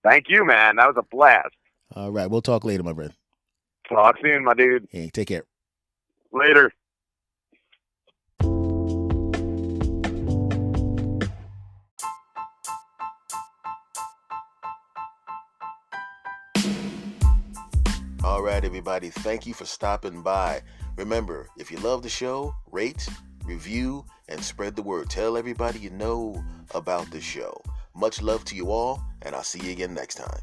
Thank you, man. That was a blast. All right, we'll talk later, my friend. Talk soon, my dude. Hey, take care. Later. All right, everybody. Thank you for stopping by. Remember, if you love the show, rate, review, and spread the word. Tell everybody you know about the show. Much love to you all, and I'll see you again next time.